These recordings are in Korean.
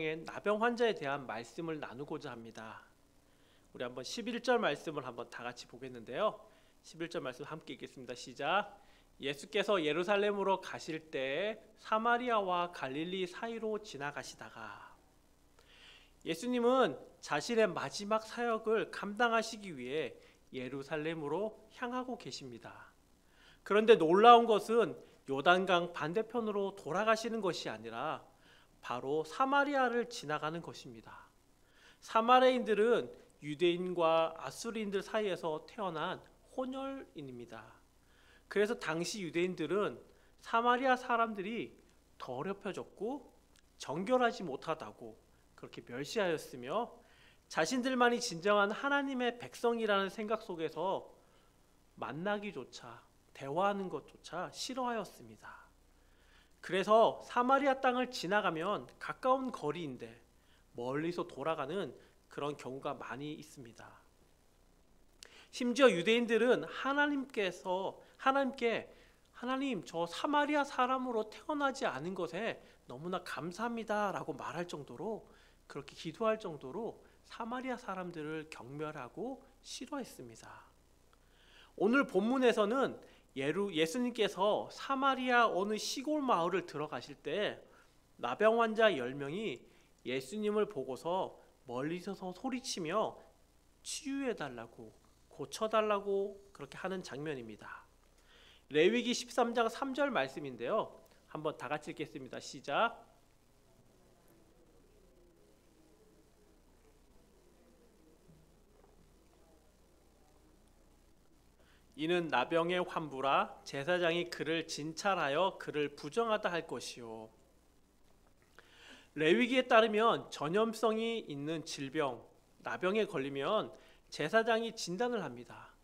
10명의 나병 환자에 대한 말씀을 나누고자 합니다. 우리 한번 11절 말씀을 한번 다 같이 보겠는데요. 11절 말씀 함께 읽겠습니다. 시작. 예수께서 예루살렘으로 가실 때 사마리아와 갈릴리 사이로 지나가시다가, 예수님은 자신의 마지막 사역을 감당하시기 위해 예루살렘으로 향하고 계십니다. 그런데 놀라운 것은 요단강 반대편으로 돌아가시는 것이 아니라 바로 사마리아를 지나가는 것입니다. 사마리아인들은 유대인과 아수리인들 사이에서 태어난 혼혈인입니다. 그래서 당시 유대인들은 사마리아 사람들이 더럽혀졌고 정결하지 못하다고 그렇게 멸시하였으며, 자신들만이 진정한 하나님의 백성이라는 생각 속에서 만나기조차, 대화하는 것조차 싫어하였습니다. 그래서 사마리아 땅을 지나가면 가까운 거리인데 멀리서 돌아가는 그런 경우가 많이 있습니다. 심지어 유대인들은 하나님께 하나님, 저 사마리아 사람으로 태어나지 않은 것에 너무나 감사합니다 라고 말할 정도로, 그렇게 기도할 정도로 사마리아 사람들을 경멸하고 싫어했습니다. 오늘 본문에서는 예수님께서 사마리아 어느 시골 마을을 들어가실 때 나병 환자 10명이 예수님을 보고서 멀리서서 소리치며 치유해달라고, 고쳐달라고 그렇게 하는 장면입니다. 레위기 13장 3절 말씀인데요. 한번 다 같이 읽겠습니다. 시작. 이는 나병의 환부라 제사장이 그를 진찰하여 그를 부정하다 할 것이요. 레위기에 따르면 전염성이 있는 질병, 나병에 걸리면 제사장이 진단을 합니다.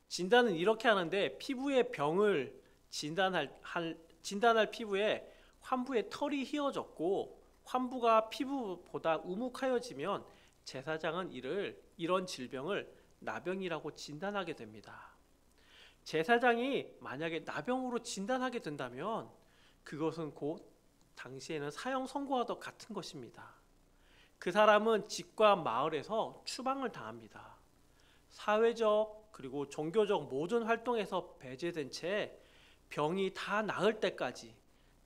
진단은 이렇게 하는데, 피부의 병을 진단할 피부에 환부의 털이 휘어졌고 환부가 피부보다 우묵하여지면 제사장은 이런 질병을 나병이라고 진단하게 됩니다. 제사장이 만약에 나병으로 진단하게 된다면 그것은 곧 당시에는 사형 선고와도 같은 것입니다. 그 사람은 집과 마을에서 추방을 당합니다. 사회적 그리고 종교적 모든 활동에서 배제된 채 병이 다 나을 때까지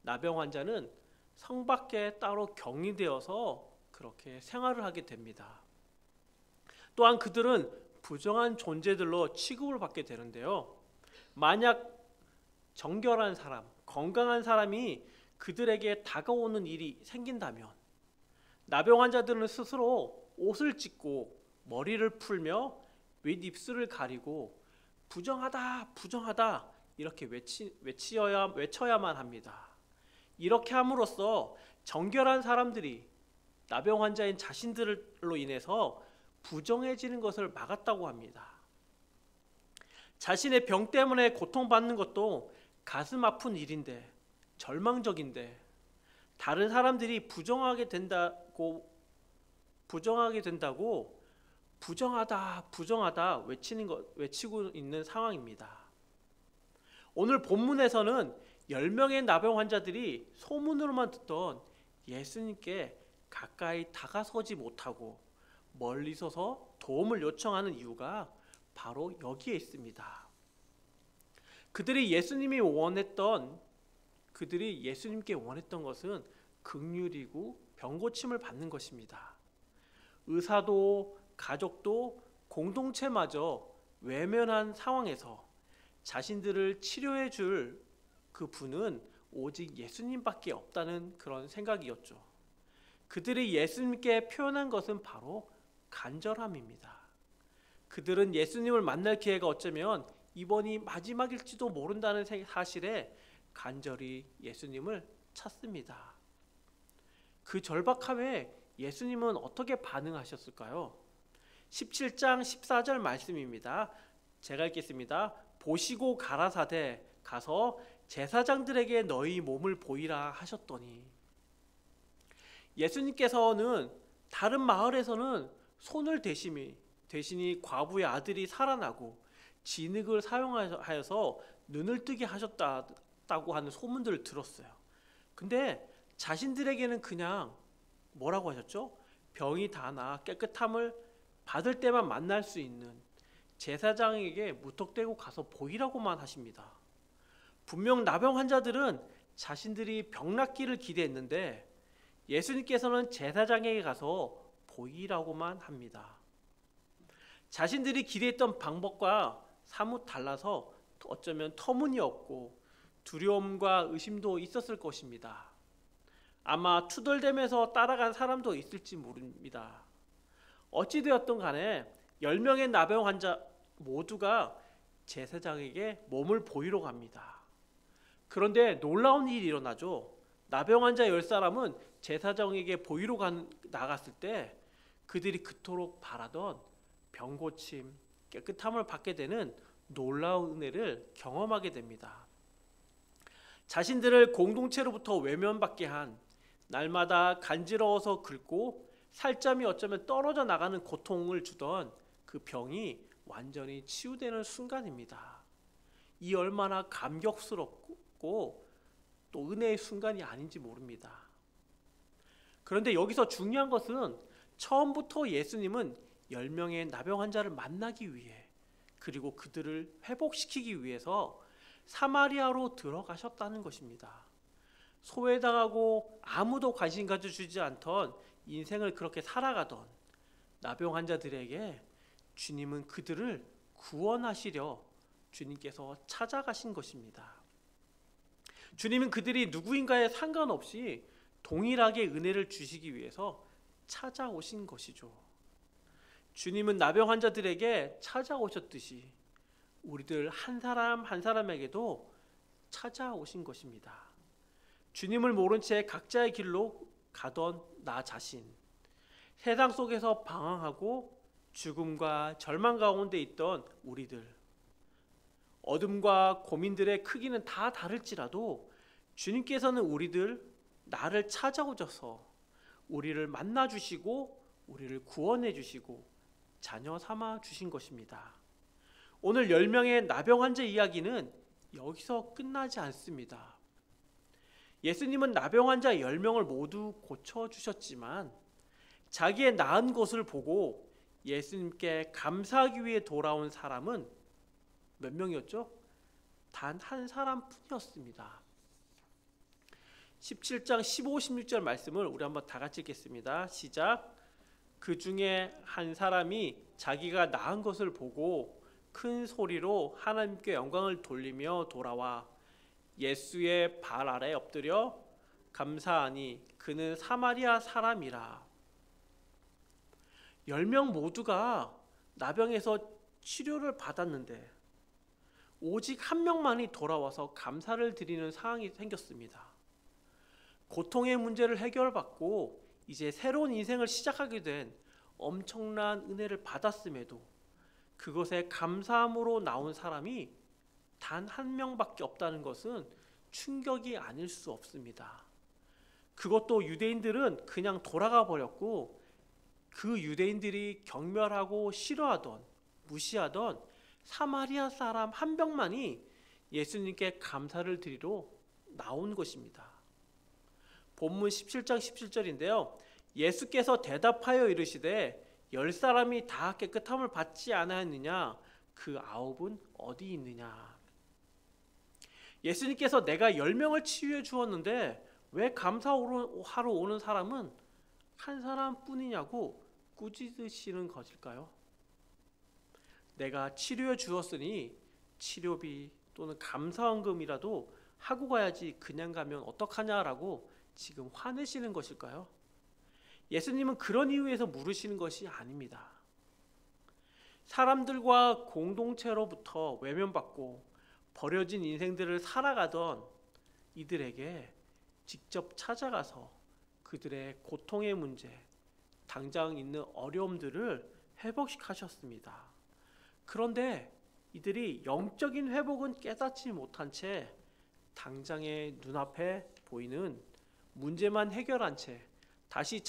나병 환자는 성 밖에 따로 격리되어서 그렇게 생활을 하게 됩니다. 또한 그들은 부정한 존재들로 취급을 받게 되는데요. 만약 정결한 사람, 건강한 사람이 그들에게 다가오는 일이 생긴다면 나병 환자들은 스스로 옷을 찢고 머리를 풀며 윗입술을 가리고 부정하다, 부정하다 이렇게 외쳐야만 합니다. 이렇게 함으로써 정결한 사람들이 나병 환자인 자신들로 인해서 부정해지는 것을 막았다고 합니다. 자신의 병 때문에 고통받는 것도 가슴 아픈 일인데, 절망적인데, 다른 사람들이 부정하게 된다고 부정하다, 부정하다 외치고 있는 상황입니다. 오늘 본문에서는 10명의 나병 환자들이 소문으로만 듣던 예수님께 가까이 다가서지 못하고 멀리 서서 도움을 요청하는 이유가 바로 여기에 있습니다. 그들이 예수님께 원했던 것은 긍휼이고 병고침을 받는 것입니다. 의사도 가족도 공동체마저 외면한 상황에서 자신들을 치료해 줄 그 분은 오직 예수님밖에 없다는 그런 생각이었죠. 그들이 예수님께 표현한 것은 바로 간절함입니다. 그들은 예수님을 만날 기회가 어쩌면 이번이 마지막일지도 모른다는 사실에 간절히 예수님을 찾습니다. 그 절박함에 예수님은 어떻게 반응하셨을까요? 17장 14절 말씀입니다. 제가 읽겠습니다. 보시고 가라사대 가서 제사장들에게 너희 몸을 보이라 하셨더니, 예수님께서는 다른 마을에서는 손을 대신이 과부의 아들이 살아나고 진흙을 사용하여서 눈을 뜨게 하셨다고 하는 소문들을 들었어요. 근데 자신들에게는 그냥 뭐라고 하셨죠? 병이 다 나 깨끗함을 받을 때만 만날 수 있는 제사장에게 무턱대고 가서 보이라고만 하십니다. 분명 나병 환자들은 자신들이 병 낫기를 기대했는데 예수님께서는 제사장에게 가서 보이라고만 합니다. 자신들이 기대했던 방법과 사뭇 달라서 어쩌면 터무니없고 두려움과 의심도 있었을 것입니다. 아마 투덜대면서 따라간 사람도 있을지 모릅니다. 어찌되었든 간에 10명의 나병 환자 모두가 제사장에게 몸을 보이러 갑니다. 그런데 놀라운 일이 일어나죠. 나병 환자 10사람은 제사장에게 보이러 나갔을 때 그들이 그토록 바라던 병고침, 깨끗함을 받게 되는 놀라운 은혜를 경험하게 됩니다. 자신들을 공동체로부터 외면받게 한 날마다 간지러워서 긁고 살점이 어쩌면 떨어져 나가는 고통을 주던 그 병이 완전히 치유되는 순간입니다. 이 얼마나 감격스럽고 또 은혜의 순간이 아닌지 모릅니다. 그런데 여기서 중요한 것은 처음부터 예수님은 10명의 나병 환자를 만나기 위해 그리고 그들을 회복시키기 위해서 사마리아로 들어가셨다는 것입니다. 소외당하고 아무도 관심 가져주지 않던 인생을 그렇게 살아가던 나병 환자들에게 주님은 그들을 구원하시려 주님께서 찾아가신 것입니다. 주님은 그들이 누구인가에 상관없이 동일하게 은혜를 주시기 위해서 찾아오신 것이죠. 주님은 나병 환자들에게 찾아오셨듯이 우리들 한 사람 한 사람에게도 찾아오신 것입니다. 주님을 모른 채 각자의 길로 가던 나 자신, 세상 속에서 방황하고 죽음과 절망 가운데 있던 우리들, 어둠과 고민들의 크기는 다 다를지라도 주님께서는 나를 찾아오셔서 우리를 만나 주시고 우리를 구원해 주시고 자녀 삼아 주신 것입니다. 오늘 10명의 나병 환자 이야기는 여기서 끝나지 않습니다. 예수님은 나병 환자 10명을 모두 고쳐주셨지만 자기의 나은 것을 보고 예수님께 감사하기 위해 돌아온 사람은 몇 명이었죠? 단 한 사람뿐이었습니다. 17장 15, 16절 말씀을 우리 한번 다 같이 읽겠습니다. 시작. 그 중에 한 사람이 자기가 나은 것을 보고 큰 소리로 하나님께 영광을 돌리며 돌아와 예수의 발 아래 엎드려 감사하니 그는 사마리아 사람이라. 10명 모두가 나병에서 치료를 받았는데 오직 한 명만이 돌아와서 감사를 드리는 상황이 생겼습니다. 고통의 문제를 해결받고 이제 새로운 인생을 시작하게 된 엄청난 은혜를 받았음에도 그것에 감사함으로 나온 사람이 단 한 명밖에 없다는 것은 충격이 아닐 수 없습니다. 그것도 유대인들은 그냥 돌아가 버렸고 그 유대인들이 경멸하고 싫어하던 무시하던 사마리아 사람 한 명만이 예수님께 감사를 드리러 나온 것입니다. 본문 17장 17절인데요. 예수께서 대답하여 이르시되 10사람이 다 깨끗함을 받지 않았느냐? 그 9은 어디 있느냐? 예수님께서 내가 10명을 치유해 주었는데 왜 감사하러 오는 사람은 한 사람뿐이냐고 꾸짖으시는 것일까요? 내가 치료해 주었으니 치료비 또는 감사원금이라도 하고 가야지 그냥 가면 어떡하냐라고 지금 화내시는 것일까요? 예수님은 그런 이유에서 물으시는 것이 아닙니다. 사람들과 공동체로부터 외면받고 버려진 인생들을 살아가던 이들에게 직접 찾아가서 그들의 고통의 문제, 당장 있는 어려움들을 회복시키셨습니다. 그런데 이들이 영적인 회복은 깨닫지 못한 채 당장의 눈앞에 보이는 문제만 해결한 채 다시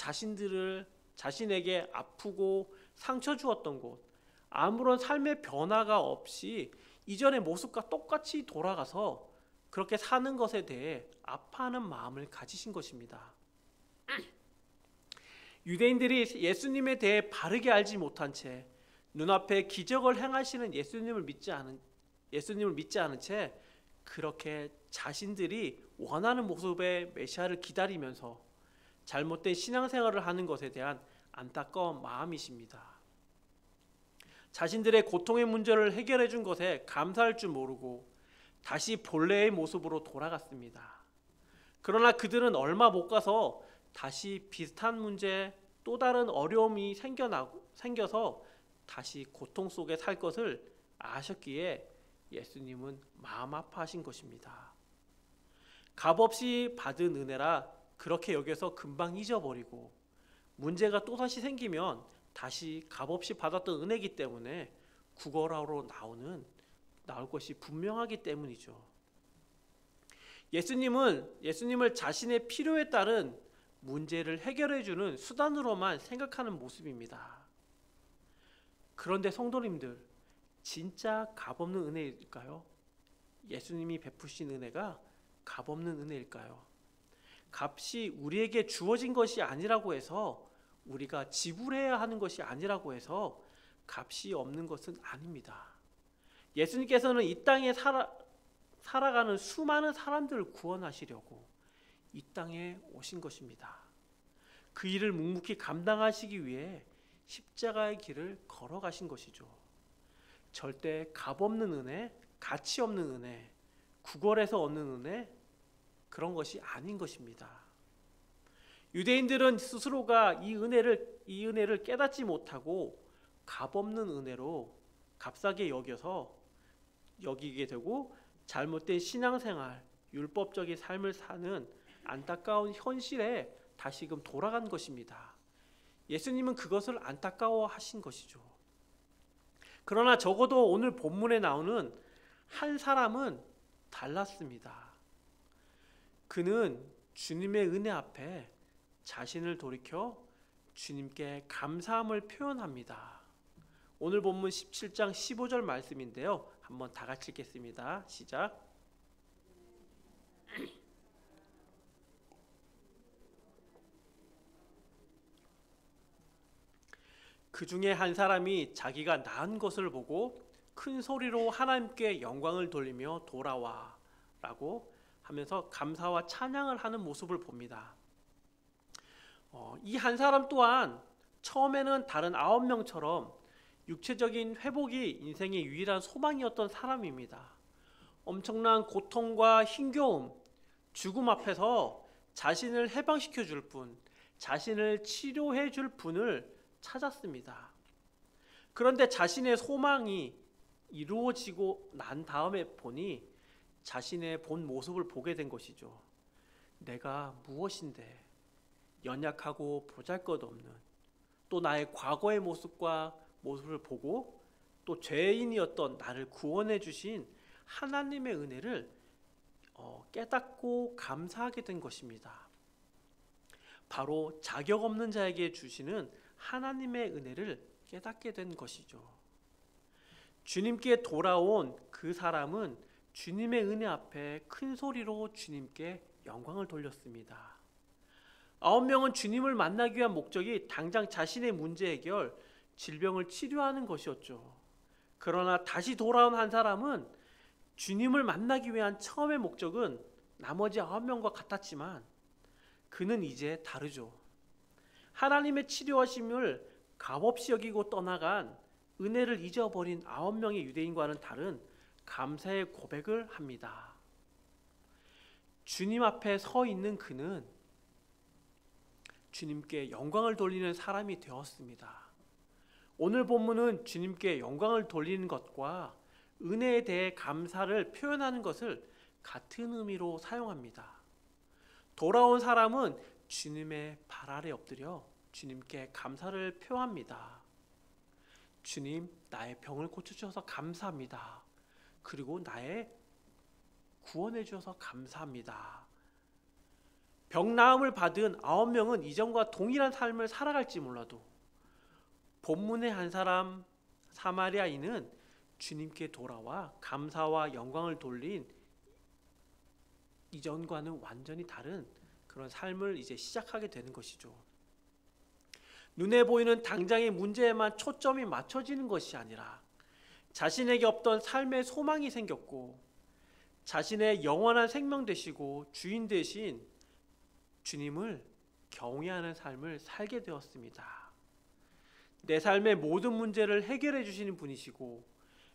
자신에게 아프고 상처 주었던 곳, 아무런 삶의 변화가 없이 이전의 모습과 똑같이 돌아가서 그렇게 사는 것에 대해 아파하는 마음을 가지신 것입니다. 유대인들이 예수님에 대해 바르게 알지 못한 채 눈앞에 기적을 행하시는 예수님을 믿지 않은 채 그렇게 자신들이 원하는 모습의 메시아를 기다리면서 잘못된 신앙생활을 하는 것에 대한 안타까운 마음이십니다. 자신들의 고통의 문제를 해결해 준 것에 감사할 줄 모르고 다시 본래의 모습으로 돌아갔습니다. 그러나 그들은 얼마 못 가서 다시 비슷한 문제, 또 다른 어려움이 생겨서 다시 고통 속에 살 것을 아셨기에 예수님은 마음 아파하신 것입니다. 값없이 받은 은혜라 그렇게 여겨서 금방 잊어버리고 문제가 또다시 생기면 다시 값없이 받았던 은혜이기 때문에 구걸하러 나올 것이 분명하기 때문이죠. 예수님을 자신의 필요에 따른 문제를 해결해주는 수단으로만 생각하는 모습입니다. 그런데 성도님들, 진짜 값없는 은혜일까요? 예수님이 베푸신 은혜가 값없는 은혜일까요? 값이 우리에게 주어진 것이 아니라고 해서, 우리가 지불해야 하는 것이 아니라고 해서 값이 없는 것은 아닙니다. 예수님께서는 이 땅에 살아가는 수많은 사람들을 구원하시려고 이 땅에 오신 것입니다. 그 일을 묵묵히 감당하시기 위해 십자가의 길을 걸어가신 것이죠. 절대 값없는 은혜, 가치 없는 은혜, 구걸해서 얻는 은혜, 그런 것이 아닌 것입니다. 유대인들은 스스로가 이 은혜를 깨닫지 못하고 값없는 은혜로 값싸게 여기게 되고 잘못된 신앙생활, 율법적인 삶을 사는 안타까운 현실에 다시금 돌아간 것입니다. 예수님은 그것을 안타까워하신 것이죠. 그러나 적어도 오늘 본문에 나오는 한 사람은 달랐습니다. 그는 주님의 은혜 앞에 자신을 돌이켜 주님께 감사함을 표현합니다. 오늘 본문 17장 15절 말씀인데요. 한번 다 같이 읽겠습니다. 시작. 그 중에 한 사람이 자기가 낳은 것을 보고 큰 소리로 하나님께 영광을 돌리며 돌아와 라고 하면서 감사와 찬양을 하는 모습을 봅니다. 이 한 사람 또한 처음에는 다른 9명처럼 육체적인 회복이 인생의 유일한 소망이었던 사람입니다. 엄청난 고통과 힘겨움, 죽음 앞에서 자신을 해방시켜 줄 분, 자신을 치료해 줄 분을 찾았습니다. 그런데 자신의 소망이 이루어지고 난 다음에 보니 자신의 본 모습을 보게 된 것이죠. 내가 무엇인데 연약하고 보잘것없는, 또 나의 과거의 모습을 보고 또 죄인이었던 나를 구원해 주신 하나님의 은혜를 깨닫고 감사하게 된 것입니다. 바로 자격 없는 자에게 주시는 하나님의 은혜를 깨닫게 된 것이죠. 주님께 돌아온 그 사람은 주님의 은혜 앞에 큰 소리로 주님께 영광을 돌렸습니다. 9명은 주님을 만나기 위한 목적이 당장 자신의 문제 해결, 질병을 치료하는 것이었죠. 그러나 다시 돌아온 한 사람은 주님을 만나기 위한 처음의 목적은 나머지 9명과 같았지만 그는 이제 다르죠. 하나님의 치료하심을 값없이 여기고 떠나간 은혜를 잊어버린 9명의 유대인과는 다른 감사의 고백을 합니다. 주님 앞에 서 있는 그는 주님께 영광을 돌리는 사람이 되었습니다. 오늘 본문은 주님께 영광을 돌리는 것과 은혜에 대해 감사를 표현하는 것을 같은 의미로 사용합니다. 돌아온 사람은 주님의 발 아래 엎드려 주님께 감사를 표합니다. 주님, 나의 병을 고쳐주셔서 감사합니다. 그리고 나의 구원해 주셔서 감사합니다. 병 나음을 받은 9명은 이전과 동일한 삶을 살아갈지 몰라도 본문의 한 사람 사마리아인은 주님께 돌아와 감사와 영광을 돌린 이전과는 완전히 다른 그런 삶을 이제 시작하게 되는 것이죠. 눈에 보이는 당장의 문제에만 초점이 맞춰지는 것이 아니라 자신에게 없던 삶의 소망이 생겼고 자신의 영원한 생명 되시고 주인 되신 주님을 경외하는 삶을 살게 되었습니다. 내 삶의 모든 문제를 해결해 주시는 분이시고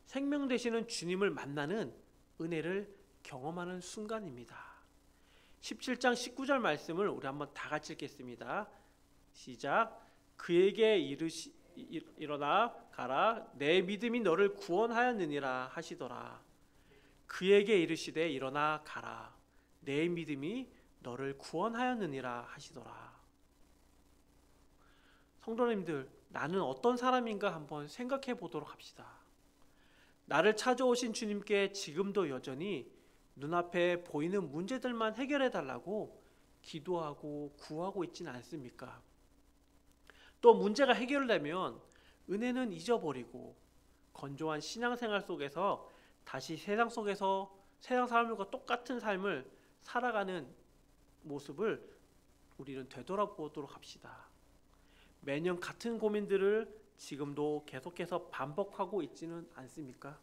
생명 되시는 주님을 만나는 은혜를 경험하는 순간입니다. 17장 19절 말씀을 우리 한번 다 같이 읽겠습니다. 시작. 그에게 일어나 가라. 내 믿음이 너를 구원하였느니라 하시더라. 그에게 이르시되 일어나 가라. 내 믿음이 너를 구원하였느니라 하시더라. 성도님들, 나는 어떤 사람인가 한번 생각해 보도록 합시다. 나를 찾아오신 주님께 지금도 여전히 눈앞에 보이는 문제들만 해결해 달라고 기도하고 구하고 있지는 않습니까? 또 문제가 해결되면 은혜는 잊어버리고 건조한 신앙생활 속에서 다시 세상 사람들과 똑같은 삶을 살아가는 모습을 우리는 되돌아보도록 합시다. 매년 같은 고민들을 지금도 계속해서 반복하고 있지는 않습니까?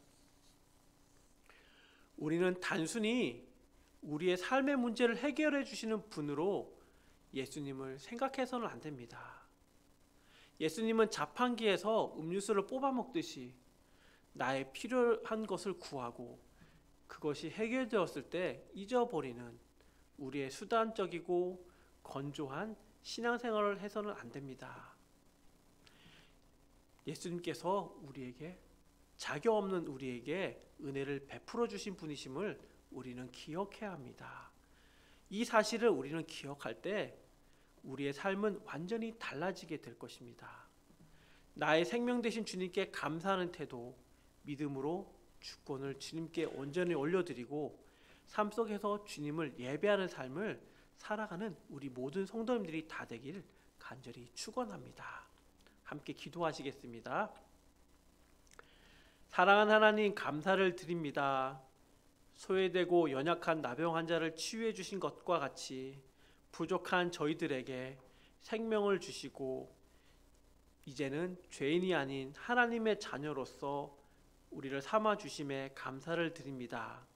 우리는 단순히 우리의 삶의 문제를 해결해 주시는 분으로 예수님을 생각해서는 안 됩니다. 예수님은 자판기에서 음료수를 뽑아 먹듯이 나의 필요한 것을 구하고 그것이 해결되었을 때 잊어버리는 우리의 수단적이고 건조한 신앙생활을 해서는 안 됩니다. 예수님께서 우리에게 자격 없는 우리에게 은혜를 베풀어 주신 분이심을 우리는 기억해야 합니다. 이 사실을 우리는 기억할 때 우리의 삶은 완전히 달라지게 될 것입니다. 나의 생명 되신 주님께 감사하는 태도, 믿음으로 주권을 주님께 온전히 올려드리고 삶 속에서 주님을 예배하는 삶을 살아가는 우리 모든 성도님들이 다 되길 간절히 축원합니다. 함께 기도하시겠습니다. 사랑하는 하나님, 감사를 드립니다. 소외되고 연약한 나병 환자를 치유해 주신 것과 같이 부족한 저희들에게 생명을 주시고 이제는 죄인이 아닌 하나님의 자녀로서 우리를 삼아 주심에 감사를 드립니다.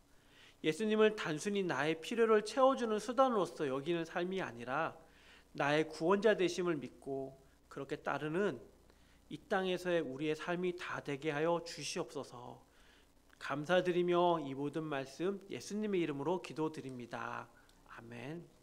예수님을 단순히 나의 필요를 채워주는 수단으로서 여기는 삶이 아니라 나의 구원자 되심을 믿고 그렇게 따르는 이 땅에서의 우리의 삶이 다 되게 하여 주시옵소서. 감사드리며 이 모든 말씀 예수님의 이름으로 기도드립니다. 아멘.